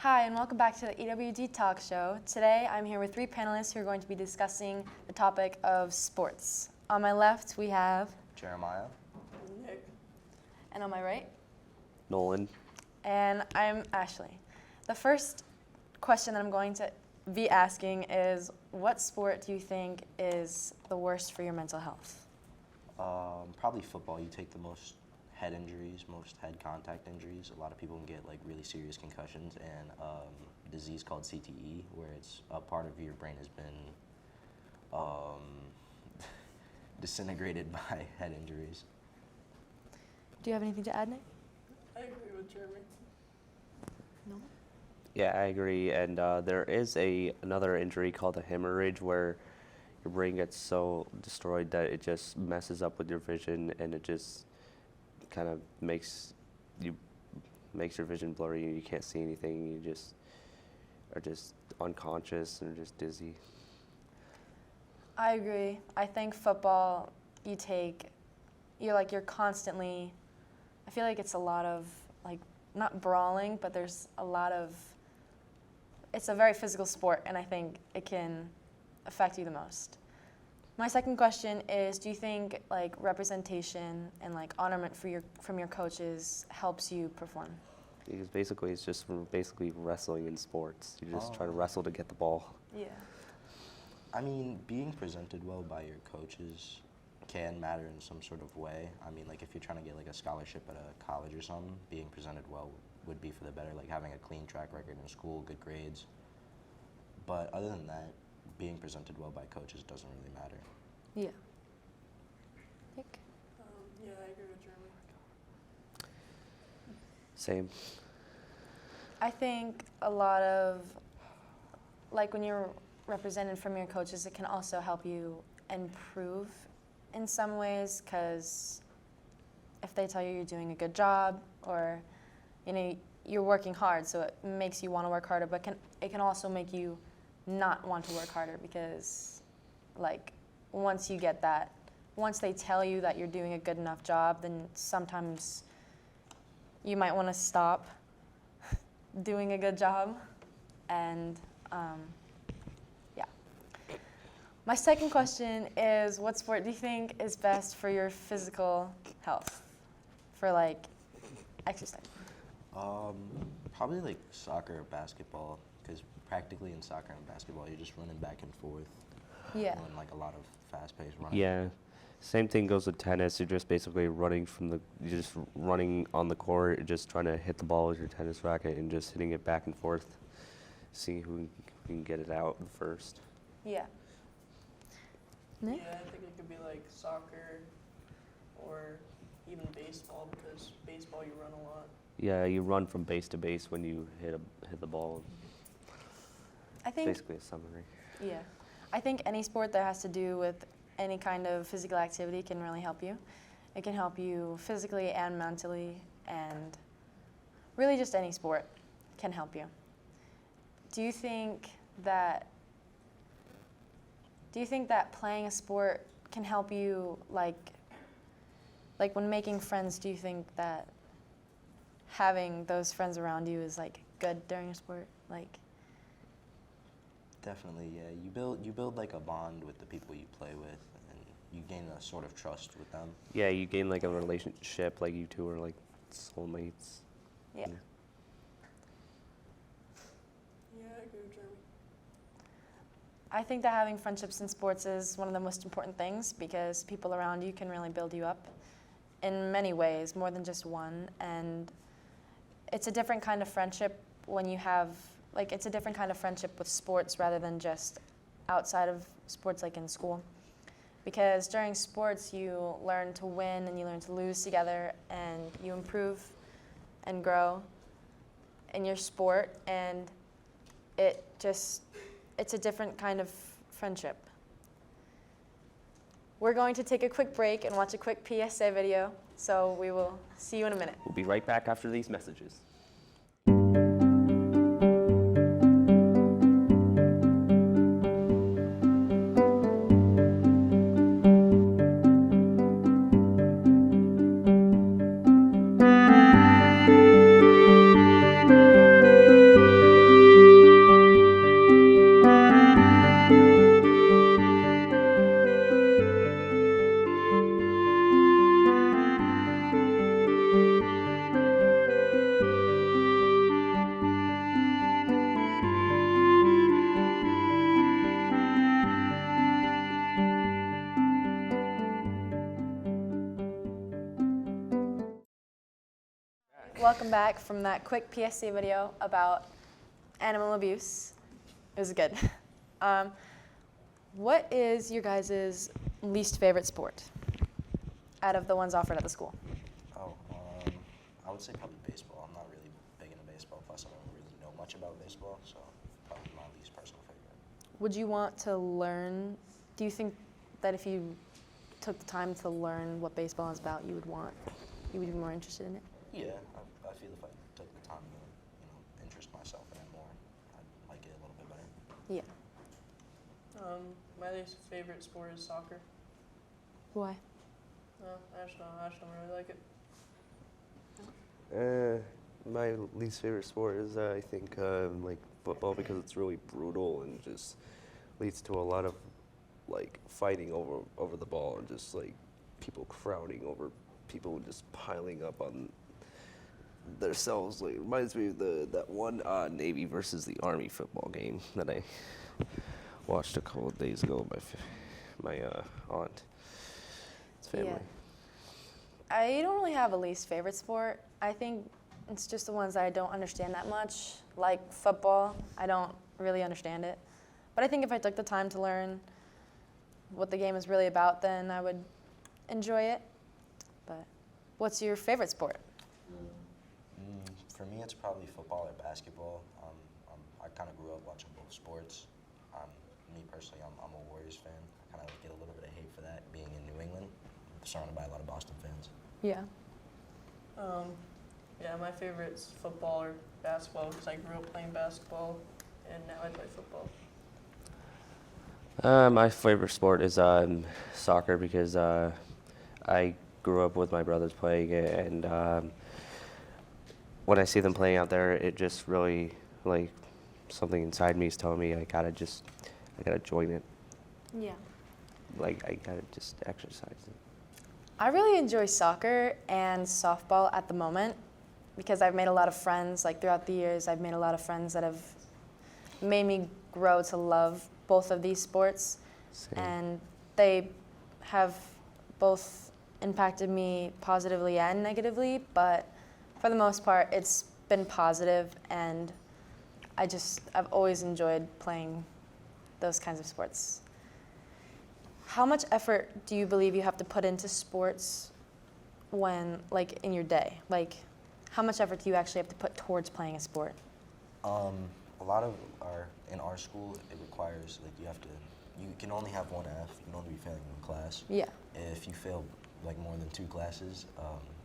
Hi, and welcome back to the EWD Talk Show. Today, I'm here with three panelists who are going to be discussing the topic of sports. On my left, we have Jeremiah. Nick. and on my right, Nolan. and I'm Ashley. The first question that I'm going to be asking is, what sport do you think is the worst for your mental health? Probably football. You take the most head injuries, most head contact injuries. A lot of people can get like really serious concussions and a disease called CTE, where it's a part of your brain has been disintegrated by head injuries. Do you have anything to add, Nick? I agree with Jeremy. No. Yeah, I agree. And there is another injury called a hemorrhage where your brain gets so destroyed that it just messes up with your vision, and it just kind of makes your vision blurry. You can't see anything. You just are just unconscious and just dizzy. I agree. I think football, you're constantly, I feel like it's a lot of, like, not brawling, but there's a lot of, it's a very physical sport, and I think it can affect you the most. My second question is, do you think like representation and like honorment from your coaches helps you perform? Because basically it's just basically wrestling in sports. You just try to wrestle to get the ball. Yeah. I mean, being presented well by your coaches can matter in some sort of way. I mean, like if you're trying to get like a scholarship at a college or something, being presented well would be for the better, like having a clean track record in school, good grades. But other than that, being presented well by coaches doesn't really matter. Yeah. Nick? Yeah, I agree with Jeremy. Same. I think a lot of, like when you're represented from your coaches, it can also help you improve in some ways, because if they tell you you're doing a good job, or you're working hard, so it makes you want to work harder, but it can also make you not want to work harder, because like once they tell you that you're doing a good enough job, then sometimes you might want to stop doing a good job. And yeah. My second question is, what sport do you think is best for your physical health, for like exercise? Probably like soccer or basketball, because practically in soccer and basketball, you're just running back and forth. Yeah. Doing like a lot of fast-paced running. Yeah. Same thing goes with tennis. You're just basically you're just running on the court, just trying to hit the ball with your tennis racket and just hitting it back and forth, seeing who can get it out first. Yeah. Nick? Yeah, I think it could be like soccer or even baseball, because baseball you run a lot. Yeah, you run from base to base when you hit the ball. I think, Basically a summary. yeah. I think any sport that has to do with any kind of physical activity can really help you. It can help you physically and mentally, and really just any sport can help you. Do you think that playing a sport can help you, like when making friends, do you think that having those friends around you is like good during a sport? Like, Definitely, yeah. You build like a bond with the people you play with, and you gain a sort of trust with them. Yeah, you gain like a relationship, like you two are like soulmates. yeah. Yeah, I agree with Jeremy. I think that having friendships in sports is one of the most important things, because people around you can really build you up in many ways, more than just one. And it's a different kind of friendship when you have, like, it's a different kind of friendship with sports rather than just outside of sports, like in school. Because during sports, you learn to win and you learn to lose together, and you improve and grow in your sport, and it's a different kind of friendship. We're going to take a quick break and watch a quick PSA video, so we will see you in a minute. We'll be right back after these messages. Welcome back from that quick PSC video about animal abuse. It was good. What is your guys' least favorite sport out of the ones offered at the school? Oh, I would say probably baseball. I'm not really big into baseball, plus I don't really know much about baseball, so probably my least personal favorite. Would you want to learn, do you think that if you took the time to learn what baseball is about, you would be more interested in it? Yeah, I feel if I took the time to, interest myself in it more, I'd like it a little bit better. Yeah. My least favorite sport is soccer. Why? No, I just don't really like it. My least favorite sport is, I think, like football because it's really brutal and just leads to a lot of like fighting over the ball and just like people crowding over people and just piling up on themselves. Like, it reminds me of that one Navy versus the Army football game that I watched a couple of days ago. My aunt, his family. Yeah. I don't really have a least favorite sport. I think it's just the ones that I don't understand that much. Like football, I don't really understand it. But I think if I took the time to learn what the game is really about, then I would enjoy it. But what's your favorite sport? For me, it's probably football or basketball. I kind of grew up watching both sports. Me personally, I'm a Warriors fan. I kind of get a little bit of hate for that, being in New England, surrounded by a lot of Boston fans. Yeah. Yeah, my favorite's football or basketball because I grew up playing basketball and now I play football. My favorite sport is soccer because I grew up with my brothers playing it, and when I see them playing out there, it just really, like, something inside me is telling me I gotta join it. Yeah. Like, I gotta just exercise it. I really enjoy soccer and softball at the moment because I've made a lot of friends. Like throughout the years, I've made a lot of friends that have made me grow to love both of these sports. Same. And they have both impacted me positively and negatively, but for the most part, it's been positive, and I've always enjoyed playing those kinds of sports. How much effort do you believe you have to put into sports when, like, in your day? Like, how much effort do you actually have to put towards playing a sport? A lot of in our school, it requires, like, you can only have one F, you can only be failing one class. Yeah. If you fail, like, more than 2 classes,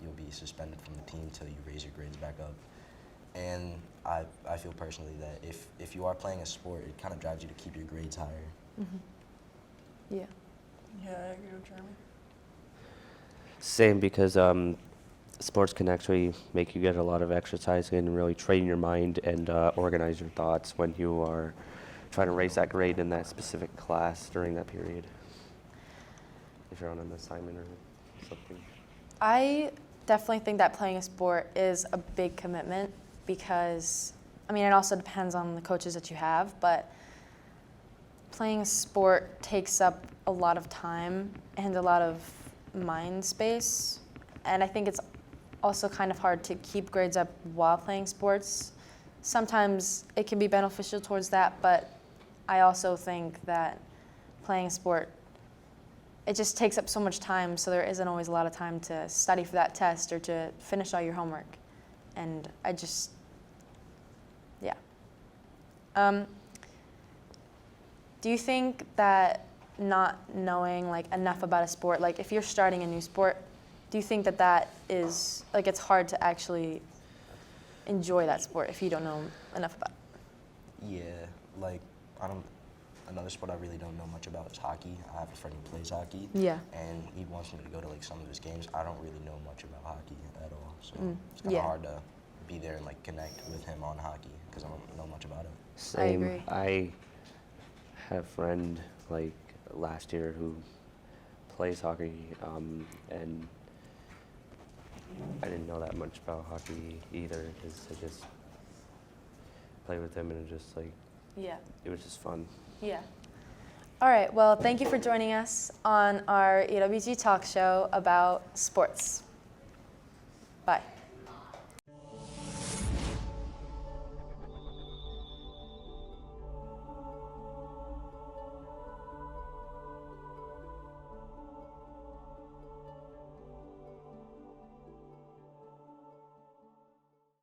you'll be suspended from the team till you raise your grades back up. And I feel personally that if you are playing a sport, it kind of drives you to keep your grades higher. Mm-hmm. Yeah. Yeah, I agree with Jeremy. Same, because sports can actually make you get a lot of exercise and really train your mind and organize your thoughts when you are trying to raise that grade in that specific class during that period. If you're on an assignment or something. I definitely think that playing a sport is a big commitment because, I mean, it also depends on the coaches that you have, but playing a sport takes up a lot of time and a lot of mind space. And I think it's also kind of hard to keep grades up while playing sports. Sometimes it can be beneficial towards that, but I also think that playing a sport, it just takes up so much time, so there isn't always a lot of time to study for that test or to finish all your homework. And yeah. Do you think that not knowing, like, enough about a sport, like if you're starting a new sport, do you think that is, like, it's hard to actually enjoy that sport if you don't know enough about it? Yeah, like, another sport I really don't know much about is hockey. I have a friend who plays hockey. Yeah. And he wants me to go to, like, some of his games. I don't really know much about hockey at all, so it's kind of Yeah. hard to be there and, like, connect with him on hockey because I don't know much about it. Same. agree. I had a friend like last year who plays hockey, and I didn't know that much about hockey either because I just played with him and it just like Yeah. it was just fun. Yeah. All right. Well, thank you for joining us on our EWG talk show about sports. Bye.